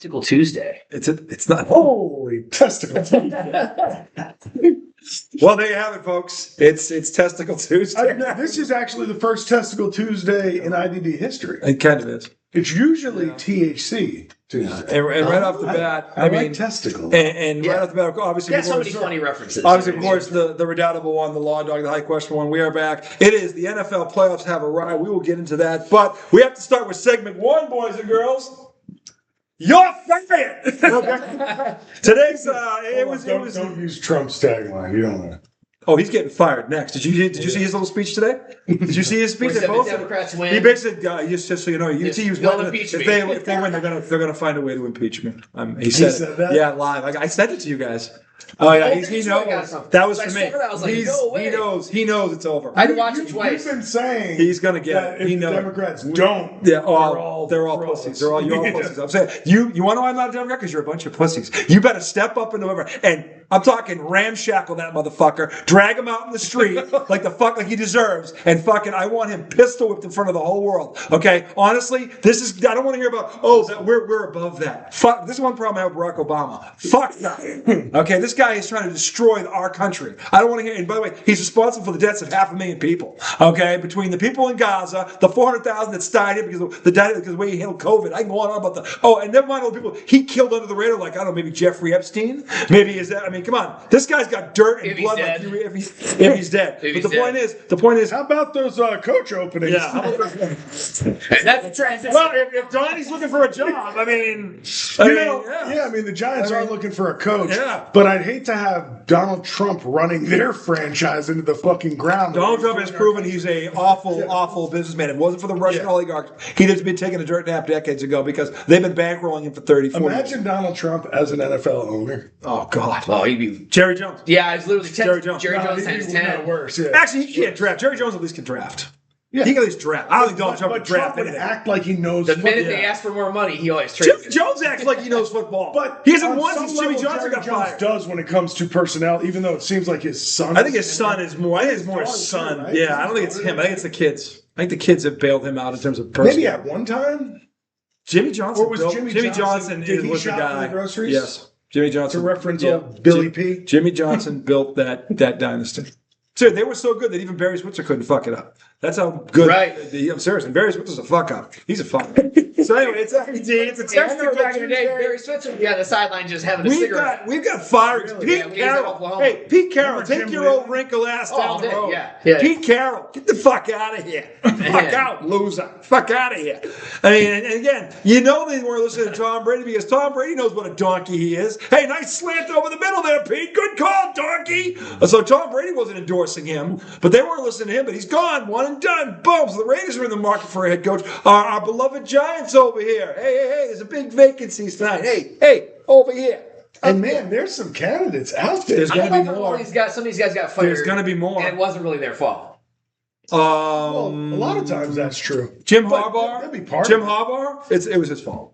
Testicle Tuesday. It's not. Holy testicles. Well, there you have it, folks. It's Testicle Tuesday. This is actually the first Testicle Tuesday in IDD history. It kind of is. It's usually THC Tuesday. And right off the bat, I mean, like testicles. and right off the bat, obviously, Got so many funny references. Obviously, of course, the redoubtable one, the law dog, the high question one. We are back. It is the NFL playoffs have arrived. We will get into that, but we have to start with segment one, boys and girls. You're fired. Today's Don't use Trump's tagline. You don't know. Oh, he's getting fired next. Did you see his little speech today? Did you see his speech? The Democrats win. He basically, just so you know, UT was winning. Impeach If me. they win, they're gonna find a way to impeach me. He said that? Yeah, live. I sent it to you guys. Oh yeah, he knows. That was for me. I was like, no way. He knows it's over. I had to watch it twice. You've been saying He's gonna get that it. if He the knows. Democrats don't, Yeah, they're all pussies. frauds. You're all pussies. I'm saying, you want to know I'm not a Democrat? Because you're a bunch of pussies. You better step up in November. And I'm talking ramshackle that motherfucker, drag him out in the street like he deserves, and I want him pistol whipped in front of the whole world. Okay? Honestly, I don't want to hear about, that we're above that. Fuck, this is one problem I have with Barack Obama. Fuck that. Okay, this guy is trying to destroy our country. I don't want to hear, and by the way, he's responsible for the deaths of 500,000 people. Okay? Between the people in Gaza, the 400,000 that died because of the way he handled COVID. I can go on about and never mind all the people he killed under the radar, like, I don't know, maybe Jeffrey Epstein? Maybe come on. This guy's got dirt and blood if he's dead. The point is, how about those coach openings? yeah. How about those? That's a transition. Well, if Donnie's looking for a job, I mean, the Giants are looking for a coach. Yeah. But I'd hate to have Donald Trump running their franchise into the fucking ground. Donald Trump has proven he's a awful businessman. If it wasn't for the Russian oligarchs, he'd have been taking a dirt nap decades ago because they've been bankrolling him for 30, 40 years. Imagine Donald Trump as an NFL owner. Oh, God. Oh, he'd be. Jerry Jones. Yeah, I was literally 10. Jerry Jones. Jerry Jones He'd times be 10. worse. Yeah. Actually, he can't draft. Jerry Jones at least can draft. Yeah. He can at least draft. I don't think Donald Trump But can draft Trump would anything. act like he knows. The minute football. they ask for more money, he always trades. Jones acts like he knows football. But he hasn't on won some since Jimmy level, Johnson got Jerry Jones fired. does when it comes to personnel, even though it seems like his son. I think his son is more. I think it's more his son. Right? Yeah, I don't think it's him. I think it's the kids. I think the kids have bailed him out in terms of person. Maybe at one time. Jimmy Johnson. Or was Jimmy Johnson was he the shop guy. for the groceries? Yes, Jimmy Johnson. To reference old Billy P. Jimmy Johnson built that dynasty. So they were so good that even Barry Switzer couldn't fuck it up. That's how good. Right. I'm serious. And Barry Switzer's a fuck up. He's a fuck up. So anyway, it's a I remember back in the day, Barry Switzer would be on the sideline just having a cigarette. We've got fire. Really? Pete Yeah, when he was at Carroll. Oklahoma. Hey, Pete Carroll, Remember take Jim your Wheeler? old wrinkle ass down the road. Yeah. Pete Carroll, get the fuck out of here. Fuck out, loser. Fuck out of here. I mean, and again, you know they weren't listening to Tom Brady because Tom Brady knows what a donkey he is. Hey, nice slant over the middle there, Pete. Good call, donkey. So Tom Brady wasn't endorsing him, but they weren't listening to him. But he's gone, one and done. Boom. So the Raiders are in the market for a head coach. Our beloved Giants over here. Hey, there's a big vacancies tonight. Hey, over here. And man, there's some candidates out there. There's I going to be love more. some of these guys got fired. There's going to be more. And it wasn't really their fault. Well, a lot of times that's true. Jim But Harbaugh. that'd be part Jim of it. Harbaugh. It was his fault.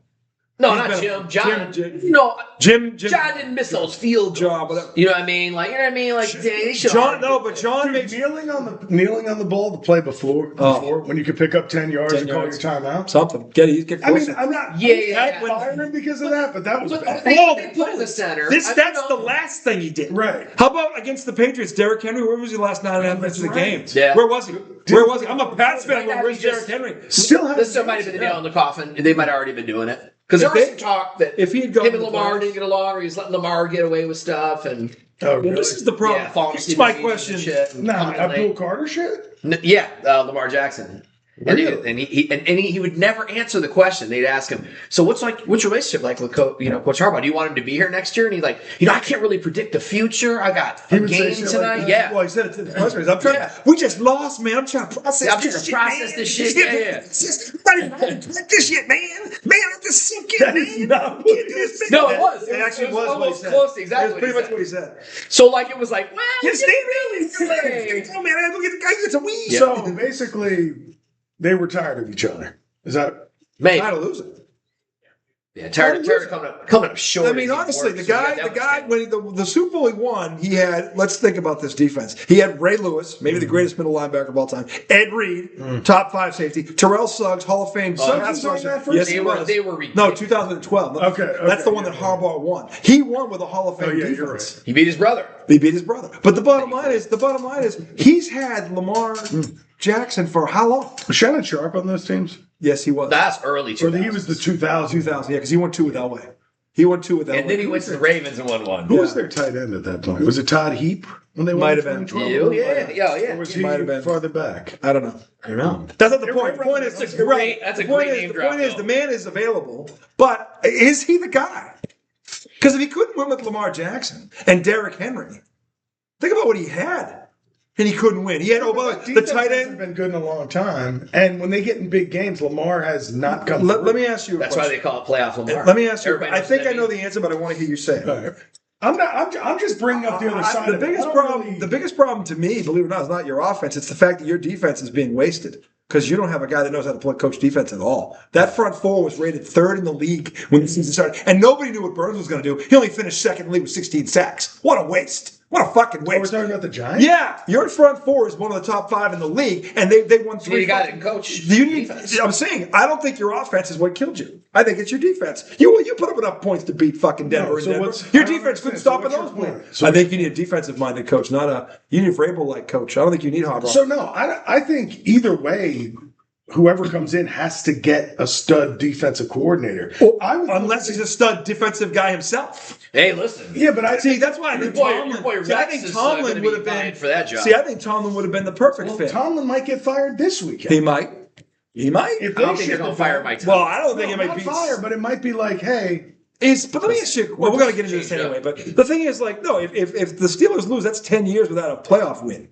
No, He's not been- Jim. John. Jim- No, Jim. John didn't miss those field John, goals. but- You know what I mean? Like, they should. John. No, but John Dude, makes kneeling on the ball to play before when you could pick up 10 yards 10 and yards. call your timeout. something. Get I mean, closer. I'm not Yeah. firing because of that, but that was But bad. they put in the center. That's the last thing he did. Right. How about against the Patriots? Derrick Henry. Where was he last 9.5 minutes of the That's game? right. Yeah. Where was he? Where was he? I'm a Pats fan. Might But not where's be just- Derrick Henry? Still has This might have been the nail in the coffin. They might have already been doing it. Because there If was they- some talk that if he had gone him and to the Lamar playoffs- didn't get along, or he's letting Lamar get away with stuff. And Oh, really? Well, this is the problem. yeah, falling Here's asleep my in meetings question. and shit and Nah, coming Abdul late. Carter shit? Lamar Jackson. Really? And he would never answer the question. They'd ask him, "So what's your relationship like with Coach Harbaugh? Do you want him to be here next year?" And he's like, "I can't really predict the future. I got a would say game shit like tonight." that? Yeah. Well, he said it to the press I'm trying. Yeah. We just lost, man. I'm trying to process. Yeah, I'm this trying to shit, process man. this shit. Yeah. It's just, I'm not even this shit, man. Man, I'm just sinking, That man. is not what Can't do this, man. No, it was. It actually It was was what he almost said. close to exactly It was pretty what much he what he said. So like it was like, well, You we stay didn't really. really say. Oh man, I gotta go get the guy. Get some weed. Yeah. So basically, they were tired of each other. Is that? Maybe. Tired of losing. Yeah, tired coming up short. I mean, honestly, the guy, when the Super Bowl he won, he had, let's think about this defense. He had Ray Lewis, maybe the greatest middle linebacker of all time, Ed Reed, top 5 safety, Terrell Suggs, Hall of Fame. Suggs was on that first? Yes, he was. They were no, 2012. Okay, That's the one that Harbaugh won. He won with a Hall of Fame defense. You're right. He beat his brother. But the bottom line is, he's had Lamar Jackson for how long? Was Shannon Sharp on those teams? Yes, he was. That's early 2000s. Or he was the 2000. 2000, yeah, because he won 2 with Elway. And then he went to the Ravens and won 1. Who was their tight end at that point? Was it Todd Heap when they Might won? have been. 2012? Yeah. Or was he Might have been. farther back? I don't know. I don't know. That's not the point. The point is, That's a great name drop. The point is, the man is available, but is he the guy? Because if he couldn't win with Lamar Jackson and Derrick Henry, think about what he had. And he couldn't win. He had the tight end. Hasn't been good in a long time. And when they get in big games, Lamar has not come. Let me ask you. That's why they call it playoff Lamar. Let me ask you. Everybody I think I know means. the answer, but I want to hear you say it. Right. I'm just bringing up the other side. The biggest problem to me, believe it or not, is not your offense. It's the fact that your defense is being wasted. Because you don't have a guy that knows how to play coach defense at all. That front four was rated 3rd in the league when the season started. And nobody knew what Burns was going to do. He only finished 2nd in the league with 16 sacks. What a waste. What a fucking waste. We're talking about the Giants? Yeah. Your front four is one of the top 5 in the league. And they won 3. You got it, coach. Defense. I'm saying, I don't think your offense is what killed you. I think it's your defense. You put up enough points to beat fucking Denver. Your defense couldn't stop a nosebleed. I think you need a defensive-minded coach, you need a Vrabel-like coach. I don't think you need Harbaugh. So, no, I think either way, whoever comes in has to get a stud defensive coordinator. Unless he's a stud defensive guy himself. Hey, listen. Yeah, but that's why I think Tomlin would have been for that job. See, I think Tomlin would have been the perfect fit. Tomlin might get fired this weekend. He might. If I don't think they're going to fire Mike Tomlin. Well, I don't think it might be fire, but it might be like, hey. But let me ask you. Well, we're going to get into this anyway. But the thing is, if the Steelers lose, that's 10 years without a playoff win.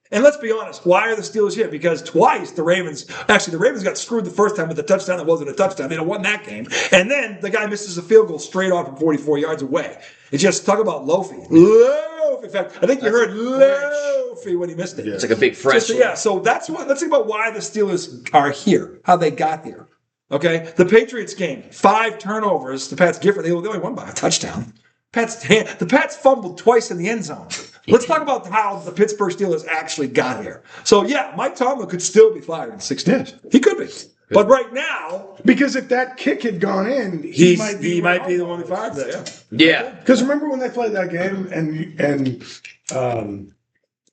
And let's be honest, why are the Steelers here? Because twice the Ravens got screwed the first time with a touchdown that wasn't a touchdown. They'd have won that game. And then the guy misses a field goal straight on from 44 yards away. It's just, talk about loafy. Loafy. In fact, I think you heard loafy when he missed it. It's like a big French. So let's think about why the Steelers are here, how they got here. Okay? The Patriots game, 5 turnovers. The Pats they only won by a touchdown. The Pats fumbled twice in the end zone. Let's talk about how the Pittsburgh Steelers actually got here. So, yeah, Mike Tomlin could still be fired in 6 days. He could be. But right now... Because if that kick had gone in, he might be the one who fired that. Yeah. Because remember when they played that game and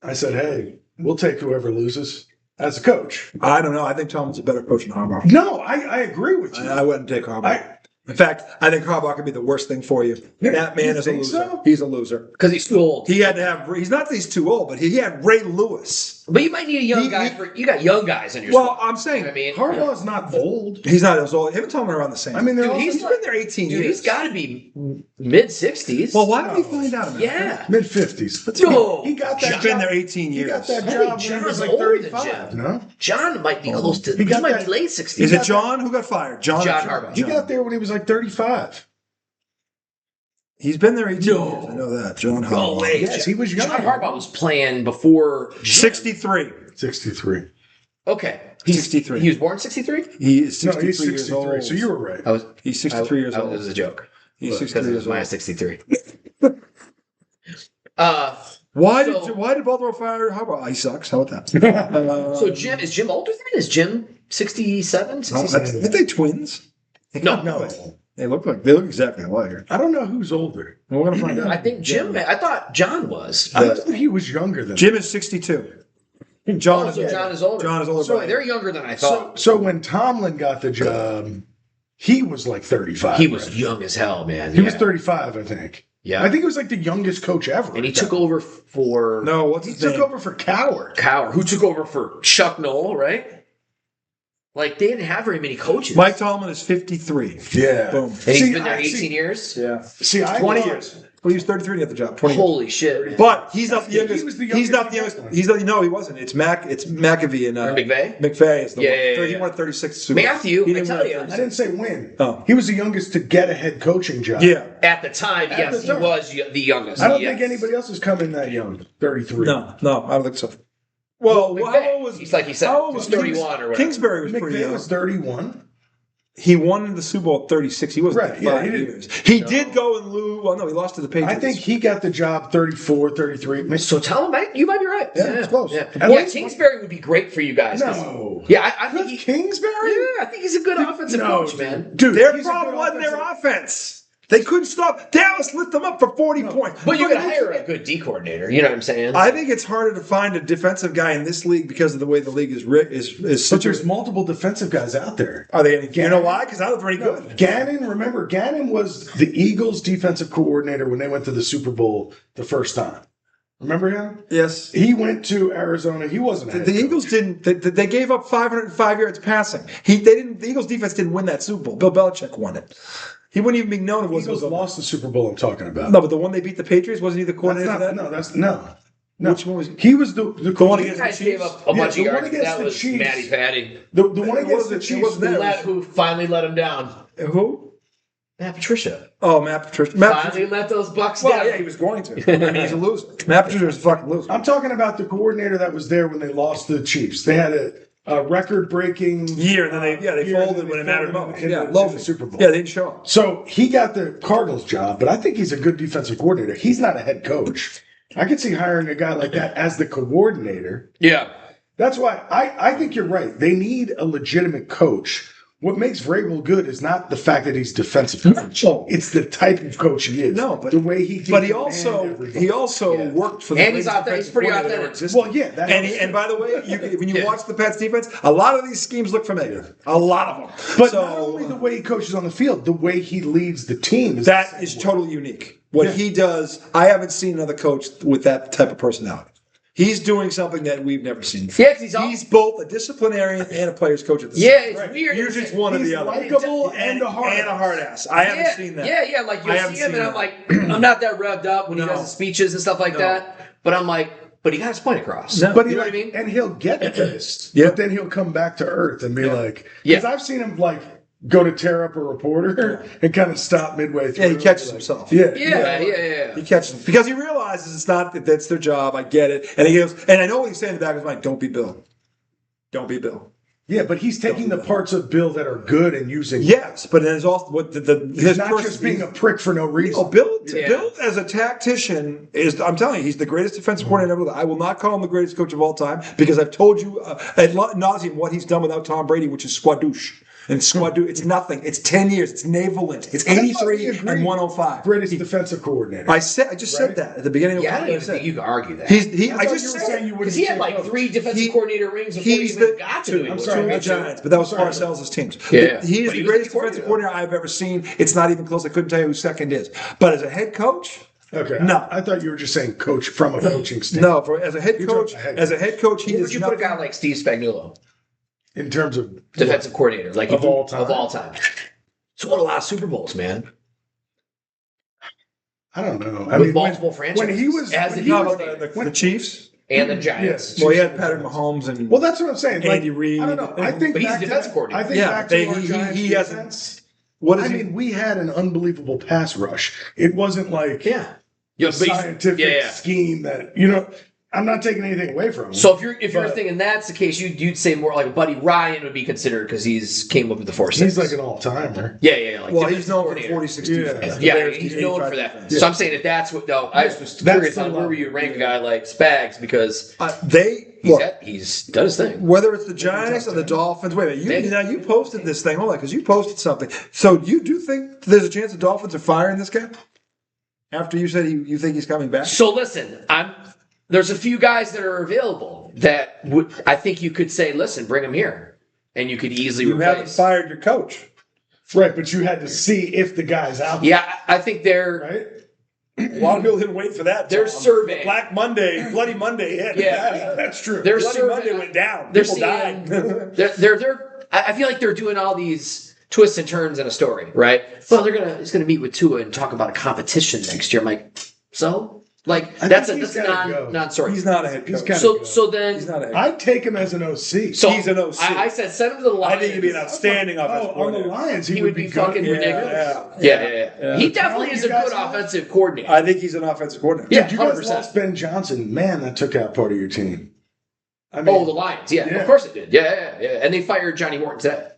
I said, hey, we'll take whoever loses as a coach. I don't know. I think Tomlin's a better coach than Harbaugh. No, I agree with you. I wouldn't take Harbaugh. In fact, I think Harbaugh could be the worst thing for you. That man is a loser. So? He's a loser. Because he's too old. He's not that he's too old, but he had Ray Lewis. But you might need a young guy you got young guys in your Well, squad. I'm saying, Harbaugh's not old. He's not as old. Him and Tomlin are around the same. I mean, he's been there 18 years. He's got to be mid-60s. Well, why don't we find out about Yeah. Mid-50s. No. He got that job. He's been there 18 years. He got that I job think when he was John's like older than 35. Jim. No? John might be close to... He might be late 60s. Is it John who got fired? John Harbaugh. He got there when he was like 35. He's been there 18 years. I know that. John Harbaugh. No way. Yes, he was young. John Harbaugh was playing before... Jim. 63. 63. Okay. 63. He was born 63? He is 63 No, he's 63 years old. So you were right. He's 63 years old. It was a joke. He's 63 years old. Minus 63. Why did Baltimore fire Harbaugh? He sucks. How about that? So is Jim older than? Is Jim 67? 67? Aren't they twins? No. They look exactly alike. I don't know who's older. Well, we're gonna find out. I think Jim. I thought John was. I thought he was younger than Jim is 62. John is older. John is older. So they're younger than I thought. So when Tomlin got the job, he was like 35. He was young as hell, man. He was 35, I think. Yeah. I think he was like the youngest coach ever. And he took over for... He took over for Cowher. Who took over for Chuck Noll, right? Like, they didn't have very many coaches. Mike Tomlin is 53. Yeah. Boom. And he's been there 18 years? Yeah. 20 years. Well, he was 33 at the job. 20 Holy shit. But he's not the youngest. He was the He's not the youngest. youngest. No, he wasn't. It's McAfee and McVay? McVay is the Yeah, one. yeah. He won 36 Super Bowl. Matthew, He I didn't tell win you. I didn't say win. Oh. He was the youngest to get a head coaching job. Yeah. At the time, At yes, the time. he was the youngest. I don't Yes. think anybody else has come in that young. 33. No, I don't think so. Well, McVay, how old was he's like he said, how old was 31 or whatever. Kingsbury was pretty McVay young. was 31. He won the Super Bowl at 36. He wasn't Right, there yeah, 5 he years. He did go and lose. Well, no, he lost to the Patriots. I think he got the job 34, 33. So tell him, you might be right. Yeah, it's close. Yeah, At least- Kingsbury would be great for you guys. No. Yeah, I think Kingsbury? I think he's a good offensive coach, man. Dude, their he's a problem good wasn't their offensive- offense. They couldn't stop. Dallas lit them up for 40 points. But you can hire a good D coordinator. You know what I'm saying? I think it's harder to find a defensive guy in this league because of the way the league is But such there's multiple defensive guys out there. Are they any? You know why? Because I don't think they're any good. Gannon was the Eagles' defensive coordinator when they went to the Super Bowl the first time. Remember him? Yes. He went to Arizona. He wasn't a head The coach. Eagles didn't. They gave up 505 yards passing. They didn't. The Eagles defense didn't win that Super Bowl. Bill Belichick won it. He wouldn't even be known if it Eagles was lost the Super Bowl I'm talking about. No, but the one they beat the Patriots, wasn't he the coordinator for that? No. Which one was he? He was the one you against guys the gave Chiefs? up a bunch of the one yards. against That the was Chiefs. Matty Fatty. The one against the It Chiefs. wasn't that. Who finally let him down? Who? Matt Patricia. Oh, Matt Patricia. Finally let those Bucks down. Well, yeah, he was going to. I mean, he's a loser. Matt Patricia was a fucking loser. I'm talking about the coordinator that was there when they lost to the Chiefs. They had a record-breaking Year, and then they year, folded and when it mattered most. in Yeah, the Super Bowl. Yeah, they didn't show up. So he got the Cardinals job, but I think he's a good defensive coordinator. He's not a head coach. I could see hiring a guy like that as the coordinator. Yeah. That's why I think you're right. They need a legitimate coach. What makes Vrabel good is not the fact that he's defensive coach. Oh. It's the type of coach he is. No, but the way he. But he also worked for the And he's greatest authentic. He's defensive pretty coordinator that authentic. ever existed. Well, yeah. That And by the way, when you watch the Pats defense, a lot of these schemes look familiar. A lot of them. But not only the way he coaches on the field, the way he leads the team is That is totally unique. What he does, I haven't seen another coach with that type of personality. He's doing something that we've never seen before. Yeah, 'cause he's both a disciplinarian and a player's coach at the Yeah, same it's time. weird. Usually it's one or He's the other. likable and a hard and a hard ass. I haven't seen that. Yeah. Like I you'll haven't see him, seen and I'm that. like, I'm not that revved up when he No. does his speeches and stuff like No. that. But I'm like, but he got his point across. No. But you know what I mean? And he'll get pissed. Yeah. But then he'll come back to earth and be like, Yeah. because I've seen him like go to tear up a reporter and kind of stop midway through. Yeah, he catches Like, himself. Yeah. He catches because he realizes it's not that that's their job. I get it, and he goes, and I know what he's saying in the back of his mind. Don't be Bill. Don't be Bill. Yeah, but he's taking the parts of Bill that are good and using. Yes, but there's also what He's his not just being a prick for no reason. Oh, Bill Yeah. Bill as a tactician is. I'm telling you, he's the greatest defensive coordinator ever. I will not call him the greatest coach of all time because I've told you ad nauseum what he's done without Tom Brady, which is squadouche. And squadouche, it's nothing. It's 10 years. It's navalent. It's 83 and 105. Greatest defensive coordinator. I just said that at the beginning of the Yeah, I don't even podcast. think you can argue that. I I thought just you were said saying you wouldn't Because he had say like coach. 3 defensive He- coordinator rings before he He's even the got to New England. sorry, to the me too. Giants, but that was Sorry. Parcells' teams. Yeah. He is But the he was greatest the defensive coordinator. coordinator I've ever seen. It's not even close. I couldn't tell you who second is. But as a head coach, Okay. No. I thought you were just saying coach from a coaching standpoint. no. As a head You're coach, talking head as a head coach, he Where does would you put a nothing. guy like Steve Spagnuolo, In terms of defensive coordinator, like Of all time? Of all time. So won a lot of Super Bowls, man. I don't know. With multiple franchises. When he was, As when the he was The Chiefs. and the Giants. Yeah. Well, he had Patrick Mahomes and well, that's what I'm saying. Andy Reid. I don't know. I think But he's back a to defensive that- coordinator. I think Yeah, back they- to our he- Giants he hasn't- defense. what is I he? mean, we had an unbelievable pass rush. It wasn't like Yeah. a scientific scheme that I'm not taking anything away from him. So if you're But- thinking that's the case, you'd say more like Buddy Ryan would be considered because he's came up with the 4-6. he's like an all-timer. Yeah. Like Well, defensive he's known for coordinator. 46 Yeah. defense. The Yeah, Bears he's did known 85 for that. defense. So I'm saying that's what. No, I was just That's curious the on where level. you rank a guy like Spags because he's done his thing. Whether it's the Giants or the Dolphins. Wait a minute. You posted this thing. Hold on, because you posted something. So you do think there's a chance the Dolphins are firing this guy? After you said you think he's coming back? So listen, there's a few guys that are available that I think you could say, listen, bring him here, and you could easily You haven't replace. fired your coach. Right, but you had to see if the guy's out there, Yeah, I think they're. right? A lot of people didn't wait for that. They're Tom. surveying. Black Monday, Bloody Monday hit. Yeah. That's true. They're Bloody surveying. Monday went down. They're People seeing. died. I feel like they're doing all these twists and turns in a story, right? Well, he's gonna meet with Tua and talk about a competition next year. I'm like, so like that's think he's a gotta go. non-story. He's not a head He's coach. gotta So then He's not a head coach. I'd take him as an OC. so he's an OC. I said send him to the Lions. I think he'd be an outstanding offensive on the coordinator. Lions, He he would be good. fucking ridiculous. Yeah. He definitely is a You guys good know? offensive coordinator. I think he's an offensive coordinator. Yeah. You guys 100%. lost Ben Johnson. Man, that took out part of your team. I mean, Oh, the Lions. Yeah, Yeah. of course it did. Yeah. And they fired Johnny Morton today.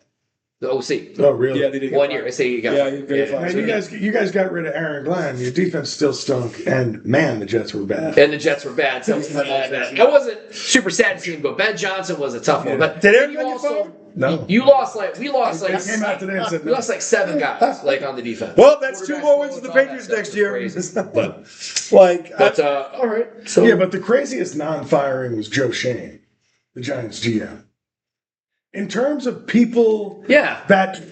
The OC. Oh, really? Yeah, they did. 1 year. I say you got. Yeah, you got Man, you guys got rid of Aaron Glenn. Your defense still stunk, and man, the Jets were bad. And the Jets were bad. So I wasn't super sad to see him go. Ben Johnson was a tough one. But Did Aaron you Glenn get also fired? No. we lost like I came out today and said we no. lost like 7 guys like on the defense. Well, that's 2 more wins for the Quarterbacks, all that Patriots stuff next was year. crazy. But all right. So Yeah, but the craziest non-firing was Joe Shane, the Giants GM. In terms of people that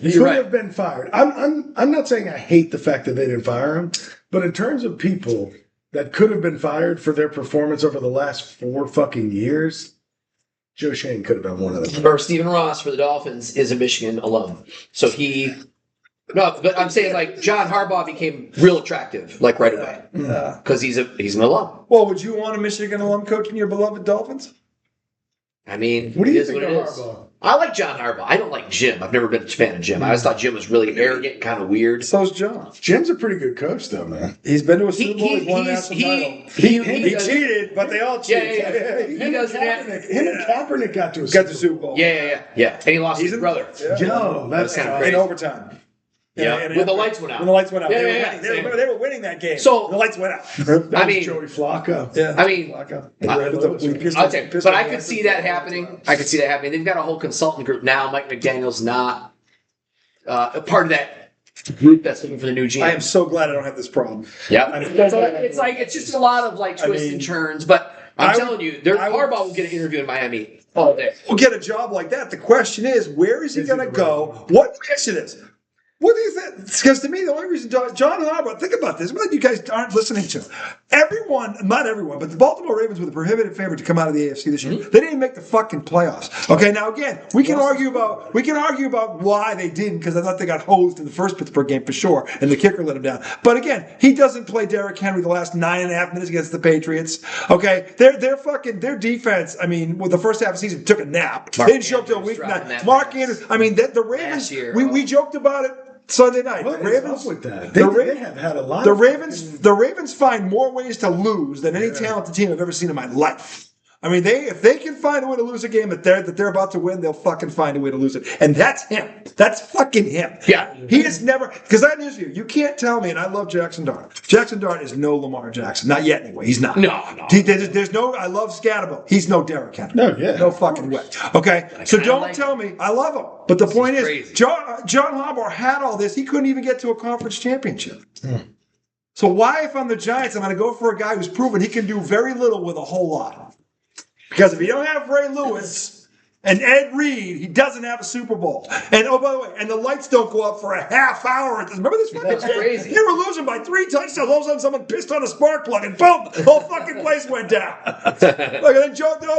could have been fired, I'm not saying I hate the fact that they didn't fire him, but in terms of people that could have been fired for their performance over the last 4 fucking years, Joe Shane could have been one of them. Or Stephen Ross for the Dolphins is a Michigan alum, so no, but I'm saying like John Harbaugh became real attractive like right away because he's an alum. Well, would you want a Michigan alum coaching your beloved Dolphins? I mean, What do you it is think what of it is. Harbaugh? I like John Harbaugh. I don't like Jim. I've never been a fan of Jim. I always thought Jim was really arrogant, kind of weird. So's John. Jim's a pretty good coach, though, man. He's been to a Super Bowl. He's won a national title. He cheated, but they all cheated. He doesn't have. Him and Kaepernick got to a Got the Super Bowl. Yeah. And he lost his brother. Yo, that's kind of tough. crazy. In overtime. Yeah, when the lights went out. When the lights went out. Yeah. They were winning that game. So- the lights went out. That was I mean- Joey Flacco. Yeah. I mean, Flacco. I'll tell you, but I could see that happening. They've got a whole consultant group now. Mike McDaniel's not a part of that group that's looking for the new GM. I am so glad I don't have this problem. Yeah, it's just a lot of like twists and turns. But I'm telling you, Harbaugh will get an interview in Miami all day. We'll get a job like that. The question is, where is he going to go? What question is? What do you think? Because to me, the only reason John Harbaugh, think about this, what you guys aren't listening to. Everyone, not everyone, but the Baltimore Ravens were the prohibitive favorite to come out of the AFC this year. They didn't even make the fucking playoffs. Okay, now again, we can argue about why they didn't, because I thought they got hosed in the first Pittsburgh game for sure, and the kicker let him down. But again, he doesn't play Derrick Henry the last 9.5 minutes against the Patriots. Okay, their defense. I mean, with the first half of the season, took a nap. They didn't show up till week 9. Mark Andrews. I mean, the Ravens. We joked about it Sunday night. What the Ravens is up with that? They have had a lot. The Ravens find more ways to lose than any talented team I've ever seen in my life. I mean, if they can find a way to lose a game that they're about to win, they'll fucking find a way to lose it. And that's him. That's fucking him. Yeah. He has never, because that is you can't tell me, and I love Jackson Dart. Jackson Dart is no Lamar Jackson. Not yet anyway. He's not. No. There's no, I love Scatterbo. He's no Derrick Henry. No fucking way. Okay? So don't tell me, I love him. But the point is, John Harbaugh had all this. He couldn't even get to a conference championship. So why, if I'm the Giants, I'm going to go for a guy who's proven he can do very little with a whole lot? Because if you don't have Ray Lewis and Ed Reed, he doesn't have a Super Bowl. And oh, by the way, and the lights don't go up for a half hour. Remember this fucking That's crazy. They were losing by 3 touchdowns. All of a sudden, someone pissed on a spark plug, and boom, the whole fucking place went down. Look, and then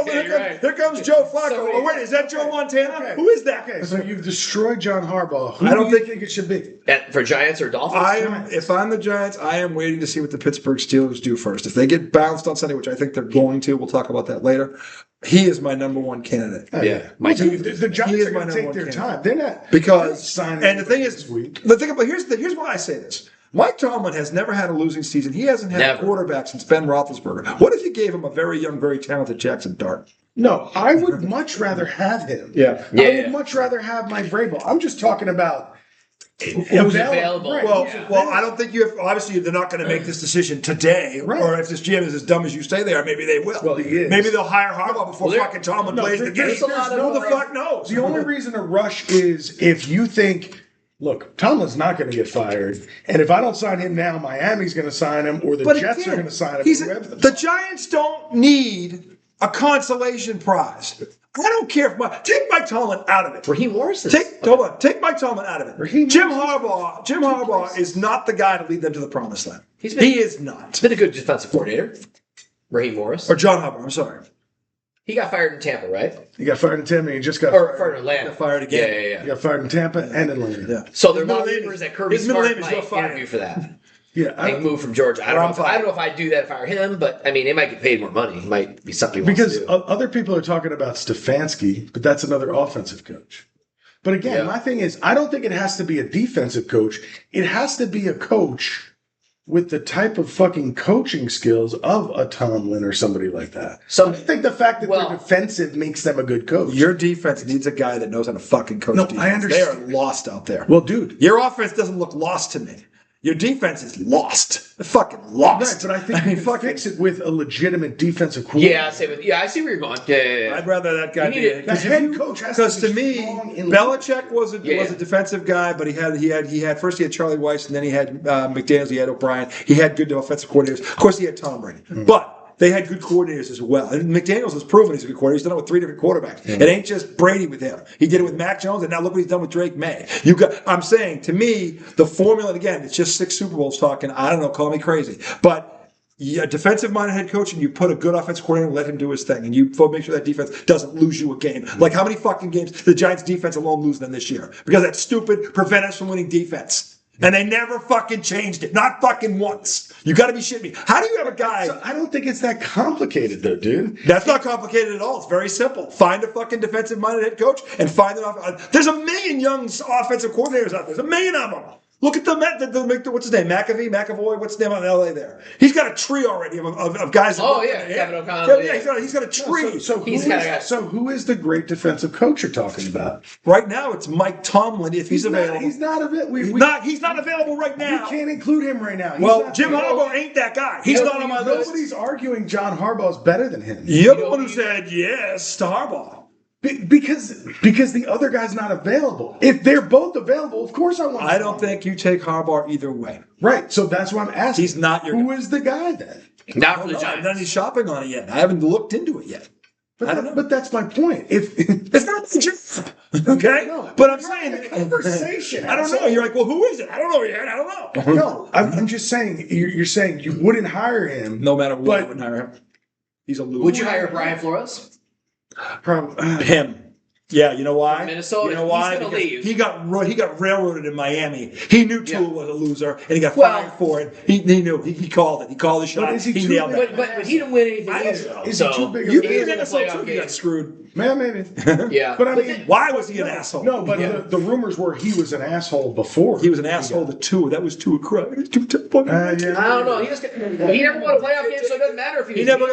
here comes Joe Flacco. Oh, wait, is that Joe Montana? Okay. Who is that? Okay, so you've destroyed John Harbaugh. Who I don't do you think it should be? For Giants or Dolphins? If I'm the Giants, I am waiting to see what the Pittsburgh Steelers do first. If they get bounced on Sunday, which I think they're going to, we'll talk about that later. He is my number one candidate. Yeah. The Giants are going to take their time. They're not signing. And the thing is, here's why I say this. Mike Tomlin has never had a losing season. He hasn't had a quarterback since Ben Roethlisberger. What if you gave him a very young, very talented Jackson Dart? No, I would much rather have him. Yeah. I would much rather have Mike Vrabel. I'm just talking about who's available. Right. Well, I don't think you have. Obviously, they're not going to make this decision today. Right. Or if this GM is as dumb as you say they are, maybe they will. Well, he is. Maybe they'll hire Harbaugh before fucking Tomlin plays the game. Who the fuck knows? The only reason to rush is if you think, look, Tomlin's not going to get fired, and if I don't sign him now, Miami's going to sign him, or the Jets are going to sign him. The Giants don't need a consolation prize. I don't care if take Mike Tomlin out of it. Raheem Morris take Mike Tomlin out of it. Jim Harbaugh is not the guy to lead them to the promised land. He is not. He's been a good defensive coordinator. Raheem Morris. Or John Harbaugh, I'm sorry. He got fired in Tampa, right? He got fired in Tampa, and he just got fired in Atlanta. Got fired again. Yeah. He got fired in Tampa and Atlanta. Yeah. So there are a lot of rumors that Kirby his middle Smart name is might Joe Fire. interview for that. Yeah, I moved from Georgia. I don't know if I'd do that if I were him, but I mean, they might get paid more money. It might be something he wants because to do. Other people are talking about Stefanski, but that's another offensive coach. But again, my thing is, I don't think it has to be a defensive coach. It has to be a coach with the type of fucking coaching skills of a Tomlin or somebody like that. So I think the fact that they're defensive makes them a good coach. Your defense needs a guy that knows how to fucking coach defense. I understand. They are lost out there. Well, dude. Your offense doesn't look lost to me. Your defense is lost. They're fucking lost. Right, but I think you can fix it with a legitimate defensive coordinator. Yeah, I see where you're going. Yeah. I'd rather that guy be the head coach. Because to me, Belichick was a defensive guy, but he had first he had Charlie Weiss, and then he had McDaniels, he had O'Brien, he had good offensive coordinators. Of course, he had Tom Brady, but they had good coordinators as well. And McDaniels has proven he's a good coordinator. He's done it with 3 different quarterbacks. It ain't just Brady with him. He did it with Mac Jones, and now look what he's done with Drake May. I'm saying, to me, the formula, and again, it's just 6 Super Bowls talking. I don't know, call me crazy. But a defensive-minded head coach, and you put a good offensive coordinator and let him do his thing, and you make sure that defense doesn't lose you a game. Like, how many fucking games the Giants' defense alone lose them this year? Because that stupid prevent us from winning defense. And they never fucking changed it. Not fucking once. You got to be shitting me. How do you have a guy? So I don't think it's that complicated, though, dude. That's not complicated at all. It's very simple. Find a fucking defensive-minded head coach and find an There's a million young offensive coordinators out there. There's a million of them. Look at the what's his name? McAvoy? What's his name out in LA there? He's got a tree already of guys. Kevin O'Connell. Yeah, he's got a tree. So who is the great defensive coach you're talking about? Right now, it's Mike Tomlin if he's available. He's not available. He's not available right now. We can't include him right now. Jim Harbaugh ain't that guy. He's not on my list. Nobody's arguing John Harbaugh's better than him. You're the one who said yes to Harbaugh. Because the other guy's not available. If they're both available, of course I want. I don't think you take Harbaugh either way. Right. So that's why I'm asking. He's not your. Who is the guy then? Not for the Giants. I haven't done any shopping on it yet. I haven't looked into it yet. But that's my point. If it's not the job, okay? No, but I'm saying conversation. I don't know. You're like, well, who is it? I don't know yet. I don't know. No, I'm just saying. You're saying you wouldn't hire him. No matter what, I wouldn't hire him. He's a loser. Would you hire Brian Flores? Probably him. Yeah, you know why? From Minnesota. You know why? He's gonna leave. He got railroaded in Miami. He knew Tua was a loser, and he got fired for it. He knew. He called it. He called the shot. He nailed it. But he didn't win anything either. Is he too big? You beat an asshole too. You got screwed. Man, maybe. Yeah. But I mean, why was he an asshole? No, but the rumors were he was an asshole before. He was an asshole to Tua. That was Tua crying. I don't know. He never won a playoff game, so it doesn't matter if he never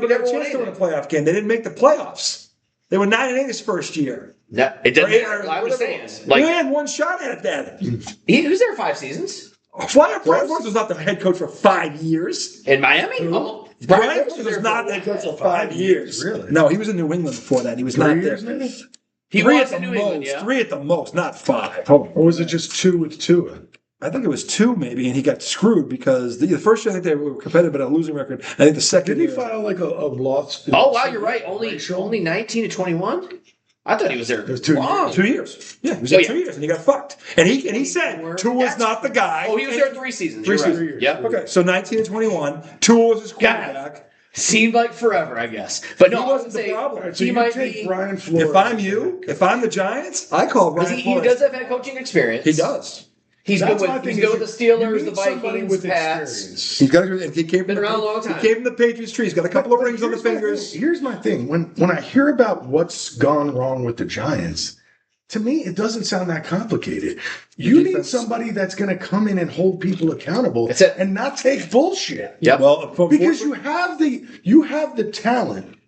got a chance to win a playoff game. They didn't make the playoffs. They were 9-8 his first year. No, it doesn't matter. I was saying, he had one shot at that. He was there 5 seasons. Brian Flores was not the head coach for 5 years. In Miami? Brian Flores was not the head coach for 5 years. Really? No, he was in New England before that. He was not there. He was in New England, 3 at the most, not 5. Or was it just 2 with Tua? I think it was 2 maybe, and he got screwed because the first year I think they were competitive but a losing record. I think the second Did he file like a lawsuit? Oh wow, you're right. Only 19 to 21. I thought he was there. It was 2 years. 2 years. Yeah, he was there 2 years, and he got fucked. And he said Tua was not the guy. Oh, he was there 3 seasons. 3 seasons. Right. Yep. Okay, so 19 and 21. Tua was his quarterback. Seemed like forever, I guess. But no, he wasn't the problem. Right, so he might take Brian Flores. If I'm the Giants, I call Brian Flores. He does have head coaching experience. He does. He's good with the Steelers, the Vikings, Pats. He's got. He came been around a long time. He came from the Patriots tree. He's got a couple of rings on the fingers. Here's my thing. When I hear about what's gone wrong with the Giants, to me it doesn't sound that complicated. You need somebody that's going to come in and hold people accountable and not take bullshit. Yeah. Well, because you have the talent.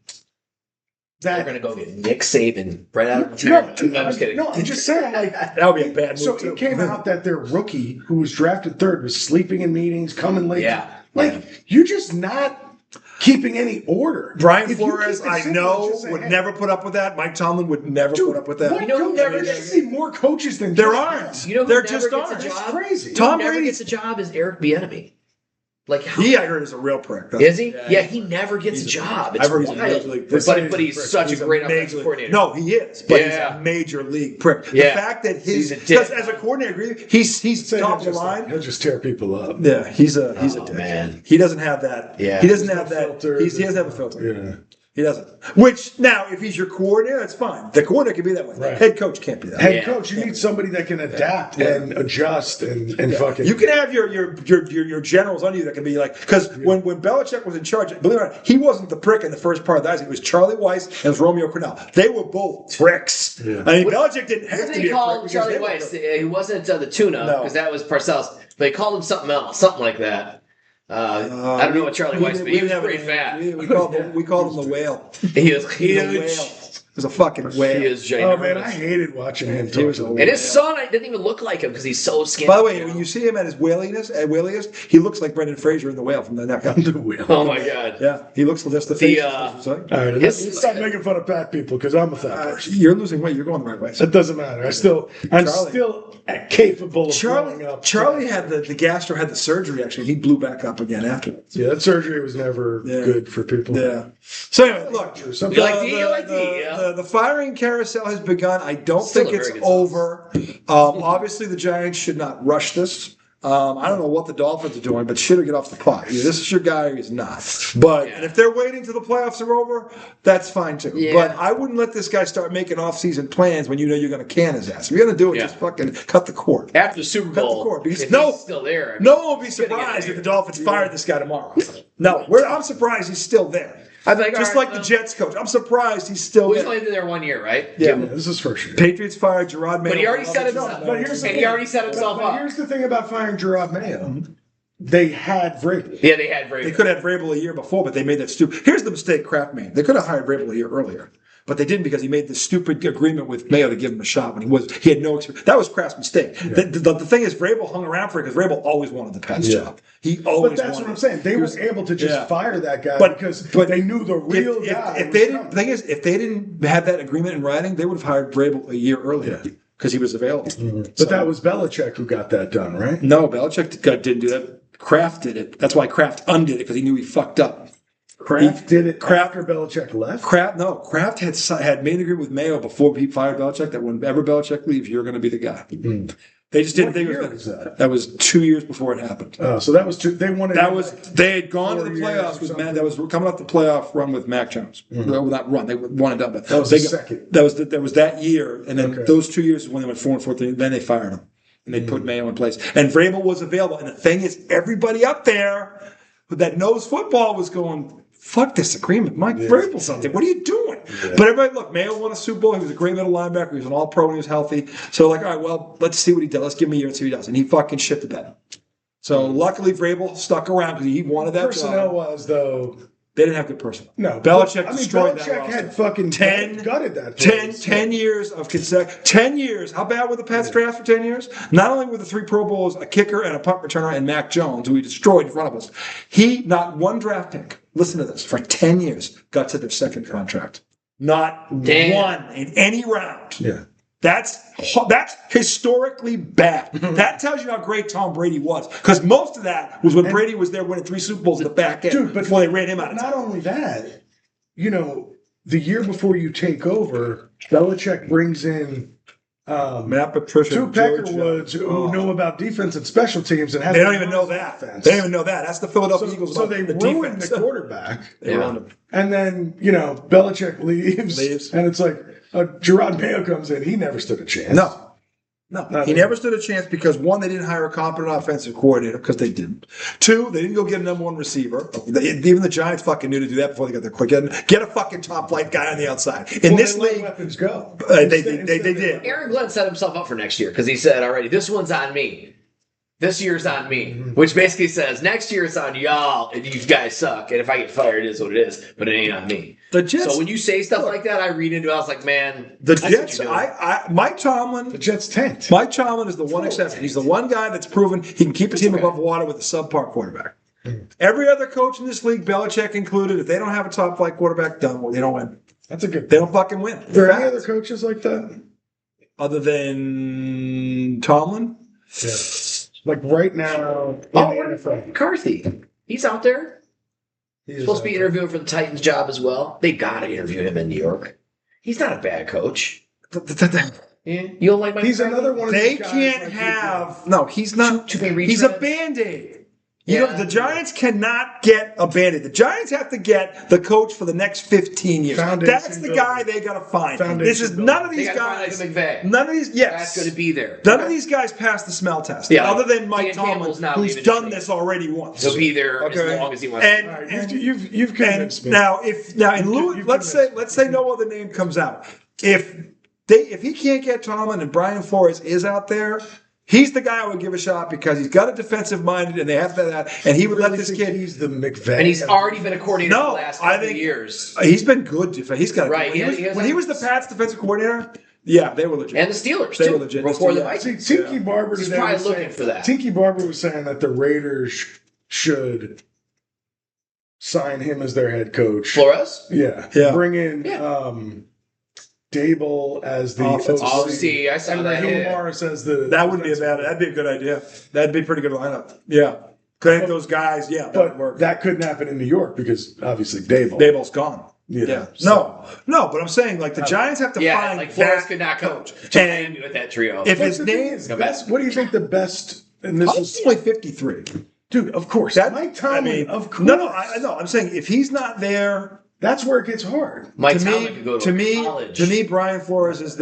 They're going to go get Nick Saban right out of the team. No, I'm just kidding. No, I'm just saying, like, that would be a bad move. So it came out that their rookie, who was drafted 3rd, was sleeping in meetings, coming late. Yeah. You're just not keeping any order. Brian Flores, I know, would never put up with that. Mike Tomlin would never put up with that. You see more coaches than there aren't. You know, there just aren't. It's crazy. Tom Brady gets a job as Eric Bieniemy. Like I heard is a real prick. Is he? Yeah, he never gets a job. It's wild. But he's such a great offensive coordinator. No, he is. But he's a major league prick. The fact that because as a coordinator, he's top of the line. He'll just tear people up. Yeah, he's a dick. Man. He doesn't have that. Yeah. He doesn't have that. He doesn't have a filter. Yeah. He doesn't. Which, now, if he's your coordinator, that's fine. The coordinator can be that way. Right. Head coach can't be that way. Head coach, you need somebody that can adapt and adjust and fucking. You can have your generals under you that can be like, because when Belichick was in charge, believe it or not, he wasn't the prick in the first part of that. It was Charlie Weiss and it was Romeo Crennel. They were both pricks. Yeah. I mean, Belichick didn't have to be a prick. Charlie Weiss? He wasn't the tuna, because that was Parcells. They called him something else, something like that. I don't know what Charlie Weiss, but he was pretty fat. We called him the whale. He was huge. He was a fucking whale. He is ginormous. Oh man, I hated watching him. And his son didn't even look like him because he's so skinny. By the way, when you see him at his whaliest, he looks like Brendan Fraser in The Whale from the neck up. Oh my god. Yeah, he looks just the face. All right, let's stop making fun of fat people because I'm a fat person. You're losing weight. You're going the right way. It doesn't matter. I'm still capable of growing up. Charlie had the gastro had the surgery. Actually, he blew back up again afterwards. Yeah, that surgery was never good for people. Yeah. So anyway, look. The firing carousel has begun. I don't think it's over. Obviously, the Giants should not rush this. I don't know what the Dolphins are doing, but shit or get off the pot. Either this is your guy or he's not. But and if they're waiting till the playoffs are over, that's fine too. Yeah. But I wouldn't let this guy start making off-season plans when you know you're going to can his ass. If you're going to do it, just fucking cut the cord. After the Super Bowl, cut the cord. Because he's still there. No one will be surprised if the Dolphins fire this guy tomorrow. No, I'm surprised he's still there. Just like the Jets coach. I'm surprised he's still there. He's only been there 1 year, right? Yeah. This is first year. Patriots fired Gerard Mayo. But he already set himself up. But here's the thing about firing Gerard Mayo. They had Vrabel. Yeah, they had Vrabel. They could have had Vrabel a year before, but they made that stupid. Here's the mistake Kraft made. They could have hired Vrabel a year earlier. But they didn't because he made this stupid agreement with Mayo to give him a shot when he had no experience. That was Kraft's mistake. Yeah. The thing is, Vrabel hung around for it because Vrabel always wanted the Pats job. He always. But that's what I'm saying. They were able to just fire that guy because they knew the real guy. If they didn't, the thing is, if they didn't have that agreement in writing, they would have hired Vrabel a year earlier because he was available. Mm-hmm. But that was Belichick who got that done, right? No, Belichick didn't do that. Kraft did it. That's why Kraft undid it because he knew he fucked up. Kraft did it after Belichick left? Kraft had made an agreement with Mayo before he fired Belichick that whenever Belichick leaves, you're going to be the guy. Mm-hmm. They just didn't think it was that. That was 2 years before it happened. Oh, so that was they wanted. They had gone to the playoffs with Matt. That was coming off the playoff run with Mac Jones. Mm-hmm. Well, not run. They won and done, but that was the second. That was that year, and then those 2 years is when they went 4-14. Then they fired him, and they put Mayo in place. And Vrabel was available. And the thing is, everybody up there that knows football was going, fuck this agreement. Mike Vrabel's out there. What are you doing? Yeah. But everybody, look, Mayo won a Super Bowl. He was a great middle linebacker. He was an all-pro when he was healthy. So, all right, well, let's see what he does. Let's give him a year and see what he does. And he fucking shit the bed. So, luckily, Vrabel stuck around because he wanted that personnel job. Was, though... They didn't have good personnel. No. Belichick destroyed that Belichick had fucking gutted that. 10 years of 10 years. How bad were the Pats drafts for 10 years? Not only were the 3 Pro Bowls, a kicker and a punt returner, and Mac Jones, who he destroyed in front of us. He, not one draft pick, listen to this, for 10 years, got to their second contract. Not one in any round. Yeah. That's historically bad. That tells you how great Tom Brady was. Because most of that was when Brady was there winning 3 Super Bowls in the back end before they ran him out of town. Not only that, the year before you take over, Belichick brings in Matt Patricia, 2 Peckerwoods who know about defense and special teams. And they don't even know that. They don't even know that. That's the Philadelphia Eagles. So they ruined the quarterback. They ruined him. And then, Belichick leaves. And it's like, Gerard Mayo comes in. He never stood a chance. No. He never stood a chance because, 1, they didn't hire a competent offensive coordinator because they didn't. 2, they didn't go get a number 1 receiver. Even the Giants fucking knew to do that before they got their quick end. Get a fucking top flight guy on the outside. In this league, weapons go. They did. Aaron Glenn set himself up for next year because he said already, this one's on me. This year's on me, which basically says next year it's on y'all, and you guys suck. And if I get fired, it is what it is, but it ain't on me. The Jets. So when you say stuff like that, I read into it. I was like, man, the Jets. Mike Tomlin. The Jets tanked. Mike Tomlin is the one exception. He's the one guy that's proven he can keep a team above water with a subpar quarterback. Every other coach in this league, Belichick included, if they don't have a top flight quarterback, they don't win. That's a good. They don't fucking win. Are there any other coaches like that other than Tomlin? Yeah. Like right now, McCarthy. He's out there. He's supposed to be interviewing for the Titans job as well. They got to interview him in New York. He's not a bad coach. Yeah. You don't like my He's another one of these guys. They can't have... No, he's not. He's a Band-Aid. The Giants cannot get abandoned. The Giants have to get the coach for the next 15 years. That's the guy they got to find. This is none of these guys. None of these. Yes, that's going to be there. None of these guys pass the smell test. Yeah, other than Mike Tomlin, who's done this already once. He'll be there as long as he wants. You've convinced me. Let's say no other name comes out. If he can't get Tomlin and Brian Flores is out there. He's the guy I would give a shot because he's got a defensive minded, and they have that, and he would let this kid. He's the McVay, and he's already been a coordinator for the last couple of years. He's been good. He's got right. When he was the Pats defensive coordinator, yeah, they were legit. And the Steelers they too. were legit. Before the Vikings. Tinky Barber was probably looking for that. Tinky Barber was saying that the Raiders should sign him as their head coach. Flores? Yeah. Bring in. Dable as the OC. I saw that. Morris as the. That wouldn't be a bad. That'd be a good idea. That'd be a pretty good lineup. Yeah, connect those guys. Yeah, that would work. That couldn't happen in New York because obviously Dable's gone. Yeah. So. No. But I'm saying like the Giants have to find. Like Flores could not coach. And with that trio. If his name is what do you think the best? And this is only 53. Dude, of course. Mike Tomlin. Of course. No. I'm saying if he's not there. That's where it gets hard. Mike Tomlin could go to college. To me, Brian Flores is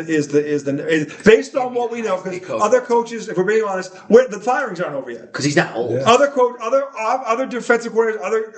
based on what we know. Because other coaches, if we're being honest, the firings aren't over yet. Because he's not old. Yeah. Other defensive coordinators, other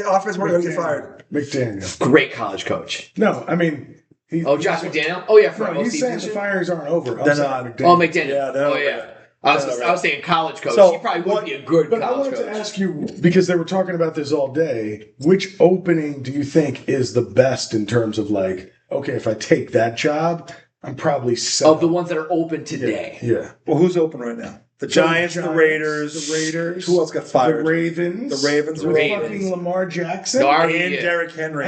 offensive coordinators get fired. McDaniel, great college coach. No, I mean. Josh McDaniel. Oh yeah, he's saying the firings aren't over. McDaniel. Yeah, I was saying college coach. So, he probably would be a good college coach. But I wanted to ask you, because they were talking about this all day, which opening do you think is the best in terms of like, okay, if I take that job, I'm probably set. Of the ones that are open today. Yeah. Well, who's open right now? The Giants, the Raiders. Who else got fired? The Ravens. The fucking Lamar Jackson. And Derrick Henry.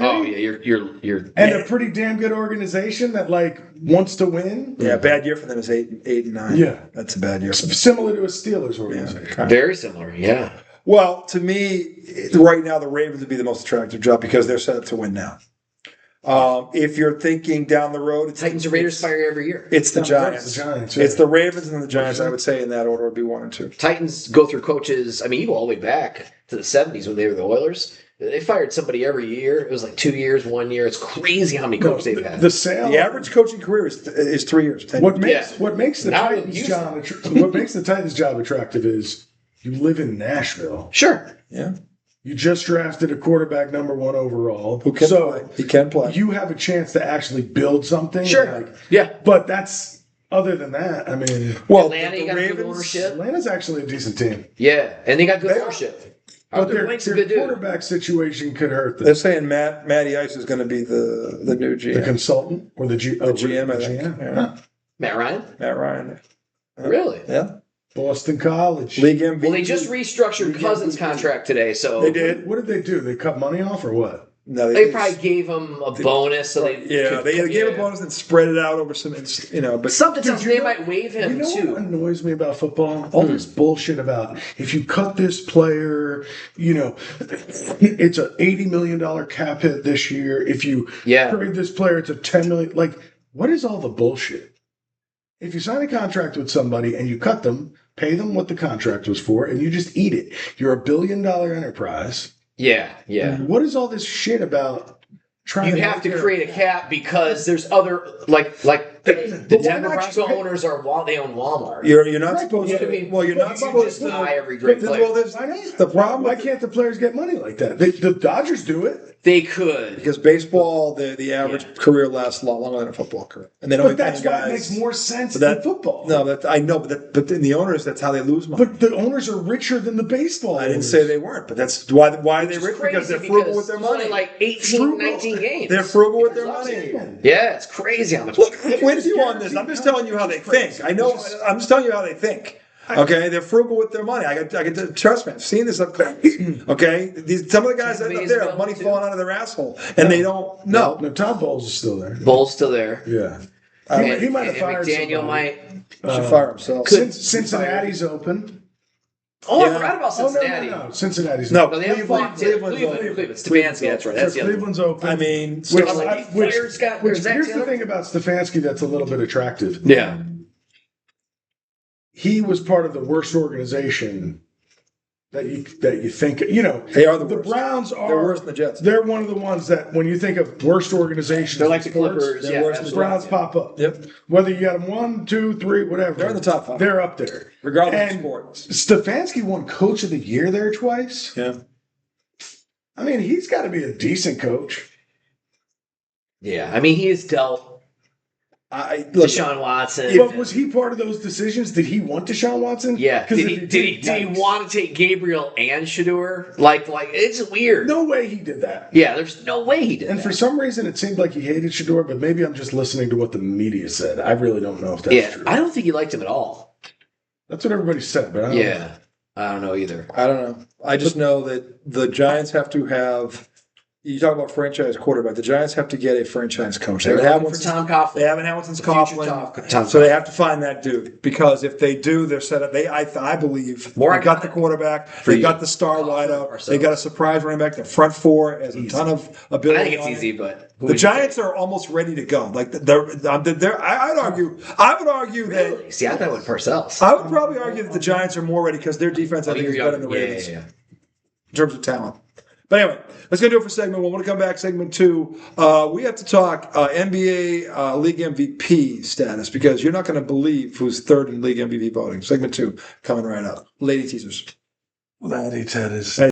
Oh yeah, you're. And a pretty damn good organization that like wants to win. Yeah, bad year for them is 8 and 9. Yeah, that's a bad year. Similar to a Steelers organization. Yeah. Very similar. Yeah. Well, to me, right now the Ravens would be the most attractive job because they're set up to win now. If you're thinking down the road, the Titans and Raiders fire every year. It's the Giants. It's the Ravens and the Giants. I would say in that order would be 1 and 2. Titans go through coaches. I mean, you go all the way back to the 70s when they were the Oilers. They fired somebody every year. It was like 2 years, 1 year. It's crazy how many coaches they've had. The average coaching career is 3 years. 10 years. What makes the Titans job attractive is you live in Nashville. Sure. Yeah. You just drafted a quarterback number 1 overall. Who can play. He can play. You have a chance to actually build something. Sure. Yeah. But that's, other than that, I mean. Well, Atlanta got good ownership. Atlanta's actually a decent team. Yeah. And they got good ownership. But their quarterback situation could hurt them. They're saying Matty Ice is going to be the new GM. The consultant? Or the GM, I think. Yeah. Matt Ryan? Really? Yeah. Boston College. League MVP. Well, they just restructured Cousins' contract today, so they did. What did they do? They cut money off or what? No, they probably gave him a bonus. So they gave a bonus and spread it out over some. But something tells me they might waive him too. You know what annoys me about football? All this bullshit about if you cut this player, it's an $80 million cap hit this year. If you trade this player, it's a $10 million. Like, what is all the bullshit? If you sign a contract with somebody and you cut them, pay them what the contract was for, and you just eat it. You're $1 billion enterprise. Yeah. What is all this shit about trying? You have to create a cap because there's other the Denver Broncos owners they own Walmart. You're not supposed to. Well, you're not supposed to buy every great player. Well, the problem. Why can't the players get money like that? The Dodgers do it. They could, because baseball, the average career lasts a lot longer than a football career, and they don't. But that's why it makes more sense than football. No, I know, but in the owners, that's how they lose money. But the owners are richer than the baseball. I didn't say they weren't, but that's why they're rich, because they're frugal with their money. Only like 18, 19 games. They're frugal with their money. Yeah, it's crazy how much. Look, with you on this, I'm just telling you how they think. I know. I'm just telling you how they think. Okay, they're frugal with their money. I got trust me. I've seen this up close. Okay, some of the guys up there have money falling out of their asshole, and they don't. No, Todd Bowles is still there. Bowles still there. Yeah, he might have fired McDaniel should fire himself. Cincinnati's open. Oh, I forgot about Cincinnati. No. Cincinnati's no. They have Cleveland. Stefanski, that's right. That's Cleveland's open. I mean, which here's the thing about Stefanski that's a little bit attractive. Yeah. He was part of the worst organization that you think, they are the worst. Browns are they're worse than the Jets. They're one of the ones that when you think of worst organizations, they're like the Clippers. They're worse than the Browns pop up. Yep. Whether you got them 1, 2, 3, whatever, they're in the top 5. They're up there, regardless of sports. Stefanski won Coach of the Year there twice. Yeah. I mean, he's got to be a decent coach. Yeah, I mean, he has dealt. Deshaun Watson. But was he part of those decisions? Did he want Deshaun Watson? Yeah. Did he want to take Gabriel and Shedeur? Like it's weird. No way he did that. Yeah, there's no way he did and that. For some reason, it seemed like he hated Shedeur, but maybe I'm just listening to what the media said. I really don't know if that's true. I don't think he liked him at all. That's what everybody said, but I don't know. I don't know either. I don't know. I just know that the Giants have to have. You talk about franchise quarterback. The Giants have to get a franchise coach. They haven't had one for Tom Coughlin. They haven't had one since Coughlin. So they have to find that dude because if they do, they're set up. I believe they got the quarterback. They got the star wideout. They got a surprise running back. The front four has a ton of ability. I think it's easy, but the Giants are almost ready to go. Like they're I would argue really? that. See, I thought it would Parcells. I would probably argue that the Giants are more ready because their defense I think is better than the Ravens in terms of talent. But anyway, let's go do it for segment 1. When we come back, segment 2, we have to talk NBA League MVP status because you're not going to believe who's third in League MVP voting. Segment 2 coming right up. Lady teasers. Lady teasers.